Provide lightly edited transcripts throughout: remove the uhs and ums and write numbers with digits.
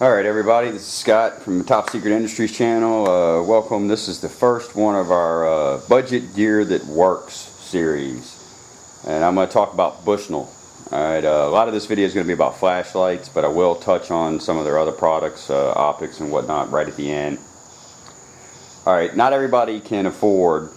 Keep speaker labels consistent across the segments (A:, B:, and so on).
A: Alright everybody, this is Scott from the Top Secret Industries channel. Welcome. This is the first one of our Budget Gear That Works series. And I'm going to talk about Bushnell. Alright, a lot of this video is going to be about flashlights, but I will touch on some of their other products, optics and whatnot right at the end. Alright, not everybody can afford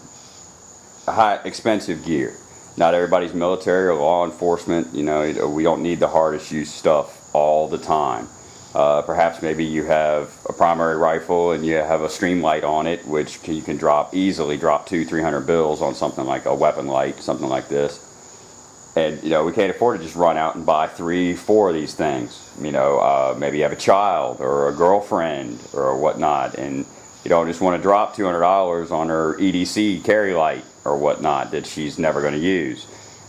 A: high expensive gear. Not everybody's military or law enforcement. You know, we don't need the hardest use stuff all the time. Perhaps maybe you have a primary rifle and you have a stream light on it, which you can easily drop 200-300 bills on something like a weapon light, something like this. And you know, we can't afford to just run out and buy 3-4 of these things. You know, maybe you have a child or a girlfriend or whatnot, and you don't just want to drop $200 on her EDC carry light or whatnot that she's never going to use.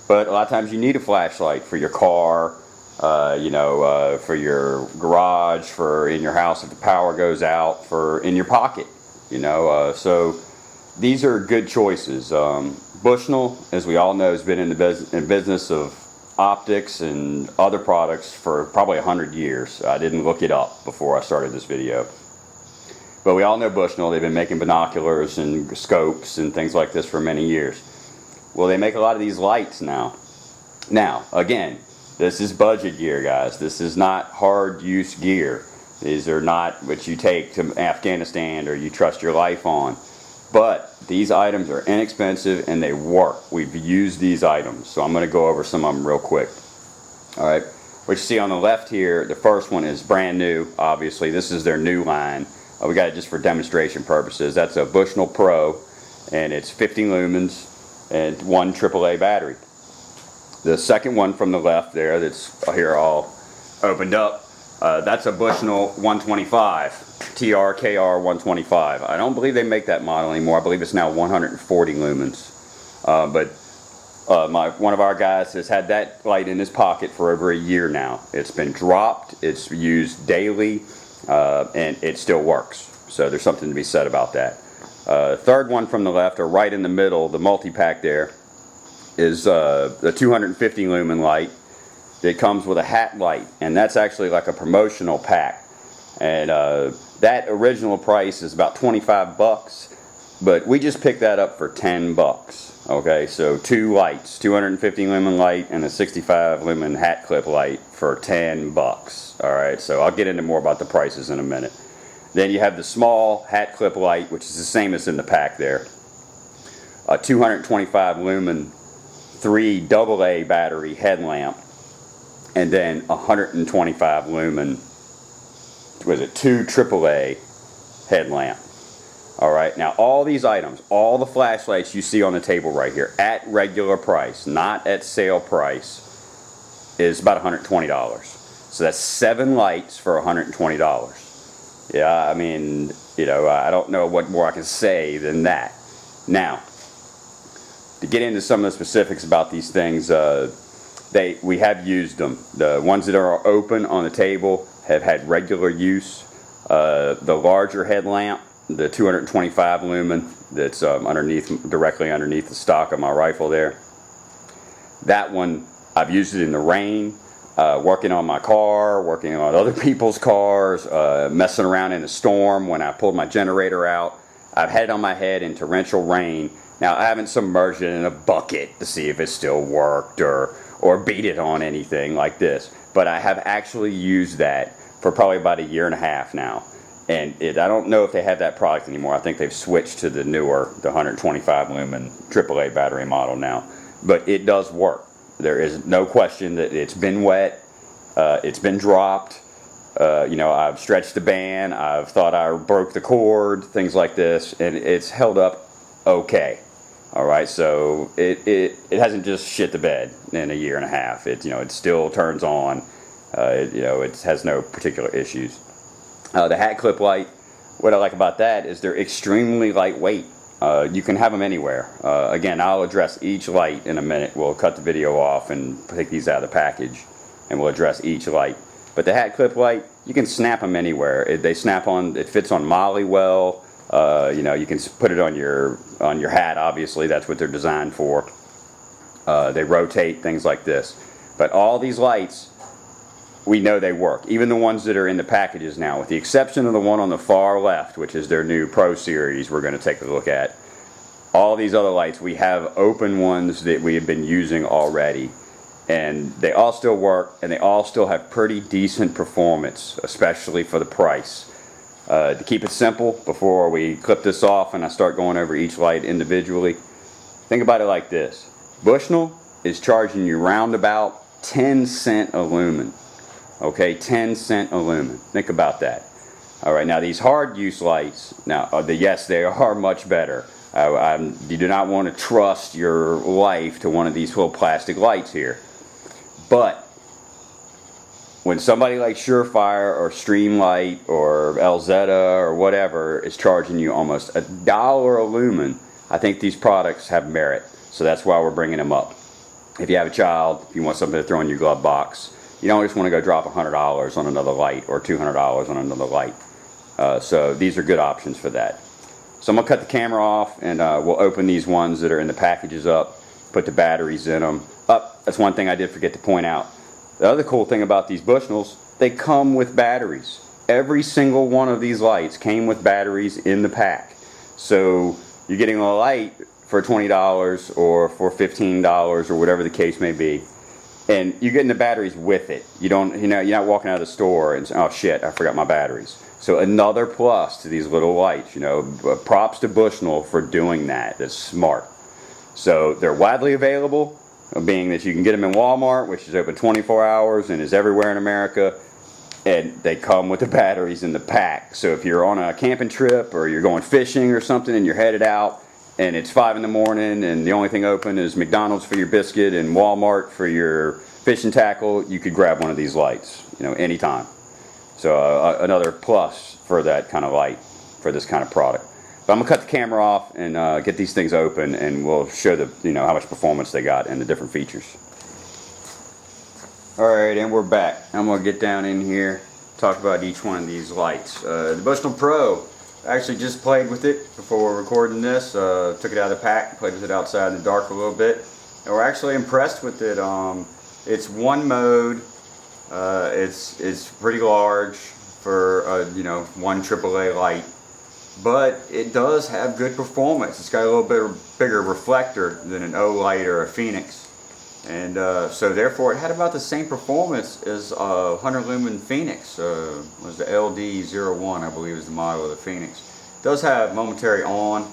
A: But a lot of times you need a flashlight for your car. For your garage, for in your house if the power goes out, for in your pocket, so these are good choices. Bushnell, as we all know, has been in the business of optics and other products for probably 100 years. I didn't look it up before I started this video, but we all know Bushnell. They've been making binoculars and scopes and things like this for many years. Well, they make a lot of these lights now. Now, again, this is budget gear, guys. This is not hard use gear. These are not what you take to Afghanistan or you trust your life on. But these items are inexpensive and they work. We've used these items, so I'm going to go over some of them real quick. Alright, what you see on the left here, the first one is brand new, obviously. This is their new line. We got it just for demonstration purposes. That's a Bushnell Pro, and it's 50 lumens and 1 AAA battery. The second one from the left there, that's here all opened up, that's a Bushnell 125, TRKR 125. I don't believe they make that model anymore. I believe it's now 140 lumens. One of our guys has had that light in his pocket for over a year now. It's been dropped, it's used daily, and it still works. So there's something to be said about that. Third one from the left, or right in the middle, the multi-pack there, is the 250 lumen light. It comes with a hat light, and that's actually like a promotional pack, and that original price is about 25 bucks, but we just picked that up for 10 bucks. Okay, so 2 lights, 250 lumen light and a 65 lumen hat clip light for 10 bucks. Alright, so I'll get into more about the prices in a minute. Then you have the small hat clip light, which is the same as in the pack there, a 225 lumen 3 AA battery headlamp, and then 125 lumen, 2 AAA headlamp. Alright, now all these items, all the flashlights you see on the table right here, at regular price, not at sale price, is about $120. So that's 7 lights for $120. Yeah, I mean, I don't know what more I can say than that. Now, to get into some of the specifics about these things, we have used them. The ones that are open on the table have had regular use. The larger headlamp, the 225 lumen, that's directly underneath the stock of my rifle there. That one, I've used it in the rain, working on my car, working on other people's cars, messing around in a storm when I pulled my generator out. I've had it on my head in torrential rain. Now, I haven't submerged it in a bucket to see if it still worked or beat it on anything like this. But I have actually used that for probably about 1.5 years now. And I don't know if they have that product anymore. I think they've switched to the newer, the 125 lumen AAA battery model now. But it does work. There is no question that it's been wet. It's been dropped. I've stretched the band. I've thought I broke the cord, things like this. And it's held up okay. Alright, so it hasn't just shit the bed in 1.5 years. It still turns on. It has no particular issues. The hat clip light, what I like about that is they're extremely lightweight. You can have them anywhere. Again, I'll address each light in a minute. We'll cut the video off and take these out of the package, and we'll address each light. But the hat clip light, you can snap them anywhere. They snap on. It fits on Molly well. You can put it on your hat. Obviously, that's what they're designed for. They rotate, things like this. But all these lights we know they work. Even the ones that are in the packages now, with the exception of the one on the far left, which is their new Pro Series we're going to take a look at. All these other lights, we have open ones that we have been using already. And they all still work, and they all still have pretty decent performance, especially for the price. To keep it simple, before we clip this off and I start going over each light individually, think about it like this. Bushnell is charging you round about 10 cent a lumen. Okay, 10 cent a lumen. Think about that. All right, now these hard use lights, now yes, they are much better. You do not want to trust your life to one of these little plastic lights here. But when somebody like Surefire or Streamlight or Elzetta or whatever is charging you almost $1 a lumen, I think these products have merit. So that's why we're bringing them up. If you have a child, if you want something to throw in your glove box, you don't just want to go drop $100 on another light or $200 on another light. So these are good options for that. So I'm going to cut the camera off, and we'll open these ones that are in the packages up, put the batteries in them. That's one thing I did forget to point out. The other cool thing about these Bushnells, they come with batteries. Every single one of these lights came with batteries in the pack. So you're getting a light for $20 or for $15 or whatever the case may be, and you're getting the batteries with it. You're not walking out of the store and saying, oh shit, I forgot my batteries. So another plus to these little lights, props to Bushnell for doing that. That's smart. So they're widely available, being that you can get them in Walmart, which is open 24 hours and is everywhere in America, and they come with the batteries in the pack. So if you're on a camping trip or you're going fishing or something and you're headed out and it's 5 in the morning and the only thing open is McDonald's for your biscuit and Walmart for your fishing tackle, you could grab one of these lights, anytime. So another plus for that kind of light, for this kind of product. But I'm going to cut the camera off and get these things open, and we'll show how much performance they got and the different features. Alright, and we're back. I'm going to get down in here, talk about each one of these lights. The Bushnell Pro, I actually just played with it before recording this. Took it out of the pack, played with it outside in the dark a little bit. And we're actually impressed with it. It's one mode. It's pretty large for one AAA light. But it does have good performance. It's got a little bit bigger reflector than an O light or a Phoenix, and so therefore it had about the same performance as a 100 lumen Phoenix. Was the LD01, I believe, is the model of the Phoenix. It does have momentary on.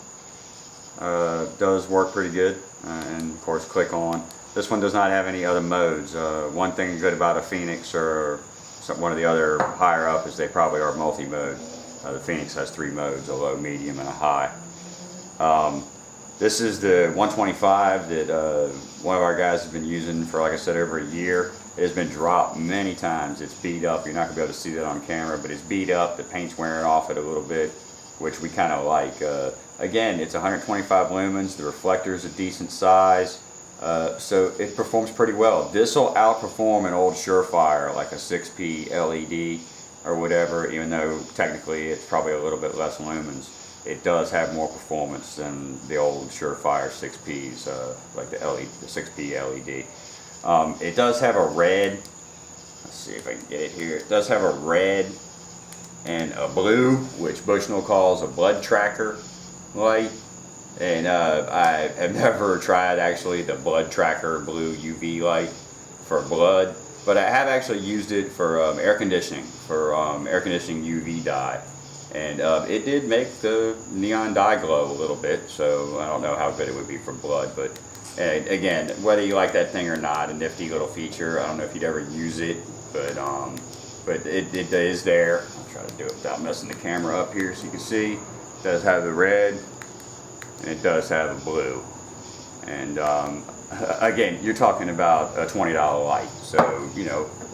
A: Does work pretty good, and of course click on. This one does not have any other modes. One thing good about a Phoenix or one of the other higher up is they probably are multi-mode. The Phoenix has 3 modes, a low, medium, and a high. This is the 125 that one of our guys has been using for, like I said, over a year. It has been dropped many times. It's beat up. You're not going to be able to see that on camera, but it's beat up. The paint's wearing off it a little bit, which we kind of like. Again, it's 125 lumens. The reflector is a decent size, so it performs pretty well. This will outperform an old Surefire, like a 6P LED. Or whatever, even though technically it's probably a little bit less lumens. It does have more performance than the old Surefire 6Ps, like the 6P LED. It does have a red, let's see if I can get it here. It does have a red and a blue, which Bushnell calls a blood tracker light. And I have never tried actually the blood tracker blue UV light for blood. But I have actually used it for air conditioning UV dye, and it did make the neon dye glow a little bit. So I don't know how good it would be for blood, but again, whether you like that thing or not, a nifty little feature. I don't know if you'd ever use it, but it is there. I'll try to do it without messing the camera up here so you can see. It does have the red, and it does have the blue, and again, you're talking about a $20 light, so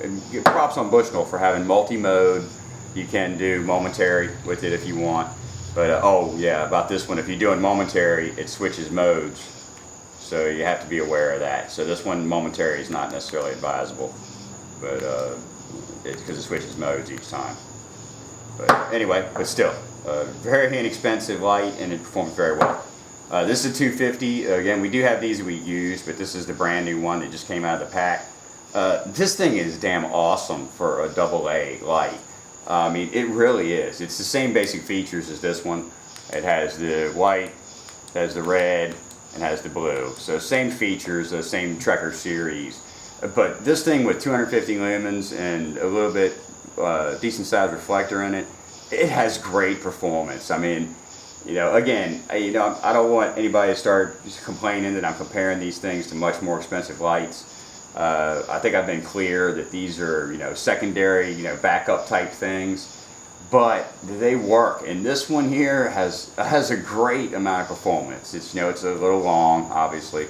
A: and props on Bushnell for having multi-mode. You can do momentary with it if you want, but oh yeah, about this one, if you're doing momentary, it switches modes, so you have to be aware of that. So this one, momentary, is not necessarily advisable, but it's because it switches modes each time. But anyway, but still, very inexpensive light, and it performs very well. This is a 250. Again, we do have these we use, but this is the brand new one that just came out of the pack. This thing is damn awesome for a AA light. I mean, it really is. It's the same basic features as this one. It has the white, it has the red, and has the blue. So same features, the same Trekker series. But this thing with 250 lumens and a little bit decent size reflector in it, it has great performance. I mean, you know, again, I don't want anybody to start complaining that I'm comparing these things to much more expensive lights. I think I've been clear that these are, you know, secondary, you know, backup type things, but they work. And this one here has a great amount of performance. It's, you know, it's a little long, obviously,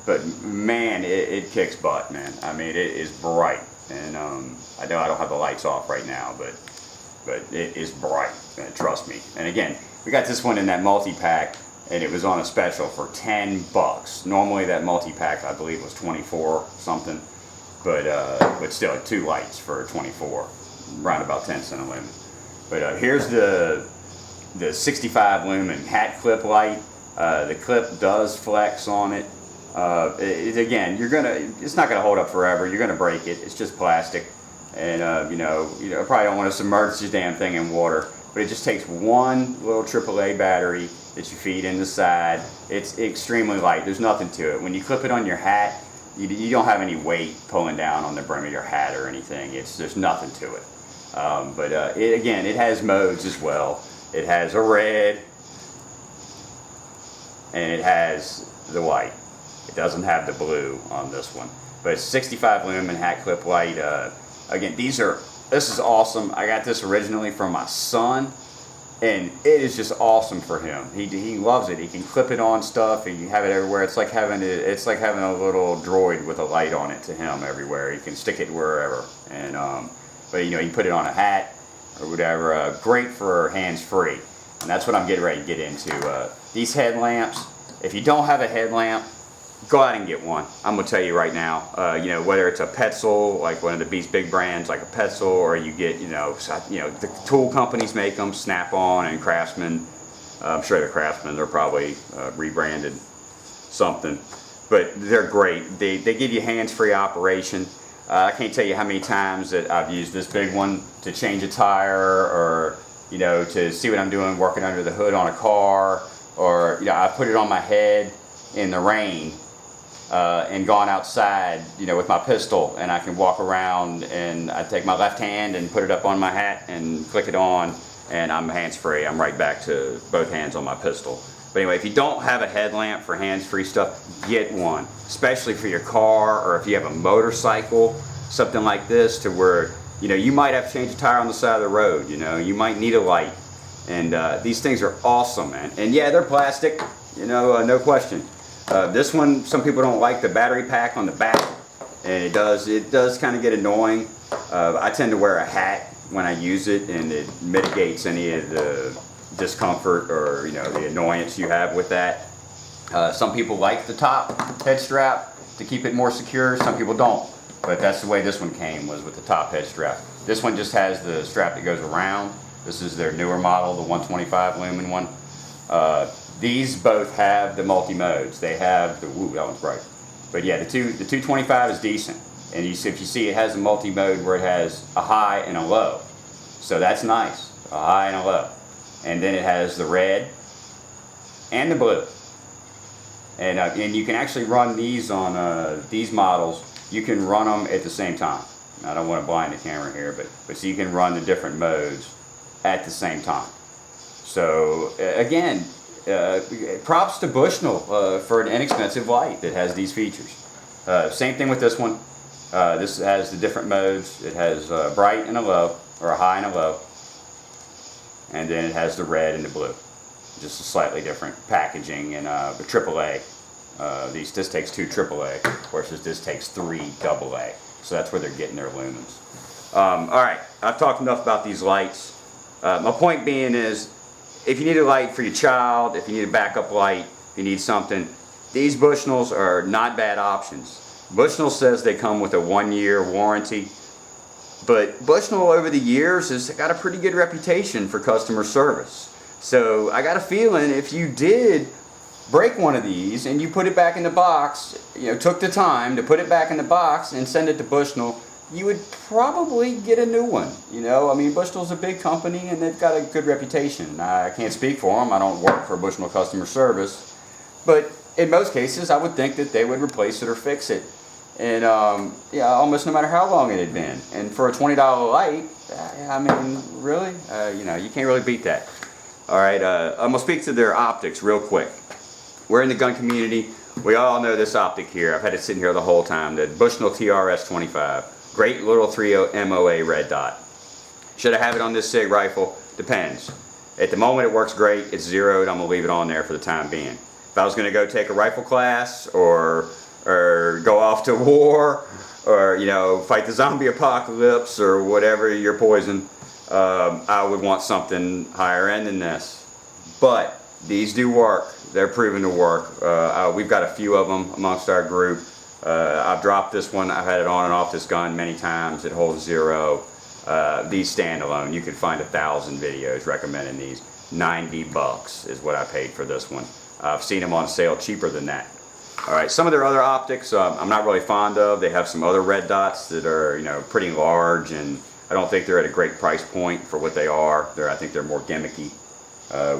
A: but man, it kicks butt, man. I mean, it is bright, and I know I don't have the lights off right now, but it is bright, trust me. And again, we got this one in that multi-pack, and it was on a special for $10. Normally that multi-pack, I believe, was 24 something, but still 2 lights for 24, around about 10 cents a lumen. But here's the 65 lumen hat clip light. The clip does flex on it. Again, it's not gonna hold up forever. You're gonna break it. It's just plastic, and you know, probably don't want to submerge this damn thing in water. But it just takes one little AAA battery that you feed in the side. It's extremely light. There's nothing to it. When you clip it on your hat, you don't have any weight pulling down on the brim of your hat or anything. There's nothing to it. Again, it has modes as well. It has a red, and it has the white. It doesn't have the blue on this one. But it's 65 lumen hat clip light. Again, this is awesome. I got this originally from my son, and it is just awesome for him. He loves it. He can clip it on stuff, and you have it everywhere. It's like having a little droid with a light on it to him everywhere. He can stick it wherever. And but you know, you can put it on a hat or whatever. Great for hands-free, and that's what I'm getting ready to get into. These headlamps. If you don't have a headlamp, go out and get one. I'm gonna tell you right now. You know, whether it's a Petzl, like one of these big brands, like a Petzl, or you get, you know, the tool companies make them, Snap-on and Craftsman. I'm sure the Craftsman, they're probably rebranded something, but they're great. They give you hands-free operation. I can't tell you how many times that I've used this big one to change a tire, or you know, to see what I'm doing working under the hood on a car, or you know, I put it on my head in the rain. And gone outside, you know, with my pistol, and I can walk around, and I take my left hand and put it up on my hat and click it on, and I'm hands-free. I'm right back to both hands on my pistol. But anyway, if you don't have a headlamp for hands-free stuff, get one, especially for your car, or if you have a motorcycle, something like this, to where, you know, you might have to change a tire on the side of the road. You know, you might need a light, and these things are awesome, man. And yeah, they're plastic, you know, no question. This one, some people don't like the battery pack on the back, and it does kind of get annoying. I tend to wear a hat when I use it, and it mitigates any of the discomfort or, you know, the annoyance you have with that. Some people like the top head strap to keep it more secure. Some people don't, but that's the way this one came, was with the top head strap. This one just has the strap that goes around. This is their newer model, the 125 lumen one. These both have the multi-modes. They have the, woo, that one's bright. But yeah, the 225 is decent. And if you see, it has a multi-mode where it has a high and a low. So that's nice, a high and a low. And then it has the red and the blue. And you can actually run these on these models. You can run them at the same time. I don't want to blind the camera here, but so you can run the different modes at the same time. So again, props to Bushnell for an inexpensive light that has these features. Same thing with this one. This has the different modes. It has bright and a low, or a high and a low, and then it has the red and the blue. Just a slightly different packaging. And the AAA. This takes 2 AAA, versus this takes 3 AA. So that's where they're getting their lumens. All right, I've talked enough about these lights. My point being is, if you need a light for your child, if you need a backup light, if you need something, these Bushnells are not bad options. Bushnell says they come with a 1-year warranty, but Bushnell over the years has got a pretty good reputation for customer service. So I got a feeling if you did break one of these and you put it back in the box, took the time to put it back in the box and send it to Bushnell, you would probably get a new one. I mean, Bushnell's a big company and they've got a good reputation. I can't speak for them. I don't work for Bushnell customer service. But in most cases, I would think that they would replace it or fix it. And almost no matter how long it had been. And for a $20 light, I mean, really, you can't really beat that. All right, I'm gonna speak to their optics real quick. We're in the gun community. We all know this optic here. I've had it sitting here the whole time. The Bushnell TRS 25. Great little 3 MOA red dot. Should I have it on this SIG rifle? Depends. At the moment, it works great. It's zeroed. I'm gonna leave it on there for the time being. If I was gonna go take a rifle class or go off to war, or fight the zombie apocalypse or whatever your poison, I would want something higher end than this. But these do work. They're proven to work. We've got a few of them amongst our group. I've dropped this one. I've had it on and off this gun many times. It holds zero. These standalone, you could find 1,000 videos recommending these. $90 is what I paid for this one. I've seen them on sale cheaper than that. Alright, some of their other optics I'm not really fond of. They have some other red dots that are pretty large, and I don't think they're at a great price point for what they are. I think they're more gimmicky,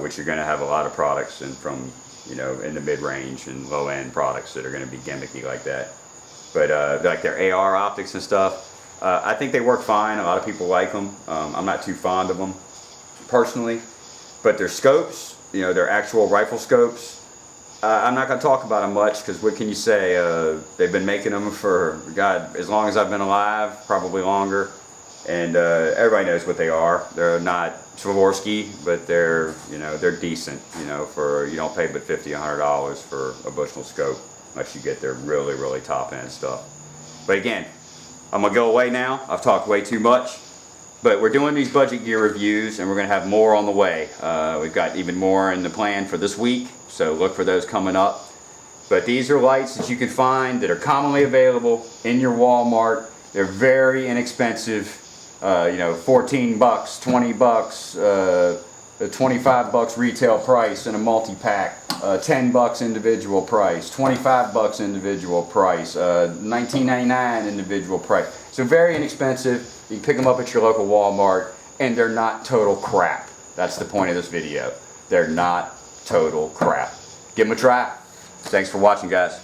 A: which you're going to have a lot of products in the mid-range and low-end products that are going to be gimmicky like that. But like their AR optics and stuff, I think they work fine. A lot of people like them. I'm not too fond of them personally. But their scopes, their actual rifle scopes, I'm not going to talk about them much because what can you say? They've been making them for, God, as long as I've been alive, probably longer. And everybody knows what they are. They're not Swarovski, but they're decent. For you don't pay but $50, $100 for a Bushnell scope unless you get their really, really top end stuff. But again, I'm gonna go away now. I've talked way too much. But we're doing these budget gear reviews, and we're gonna have more on the way. We've got even more in the plan for this week, so look for those coming up. But these are lights that you can find that are commonly available in your Walmart. They're very inexpensive. 14 bucks, 20 bucks, 25 bucks retail price in a multi-pack, 10 bucks individual price, 25 bucks individual price, $19.99 individual price. So very inexpensive. You can pick them up at your local Walmart, and they're not total crap. That's the point of this video. They're not total crap. Give them a try. Thanks for watching, guys.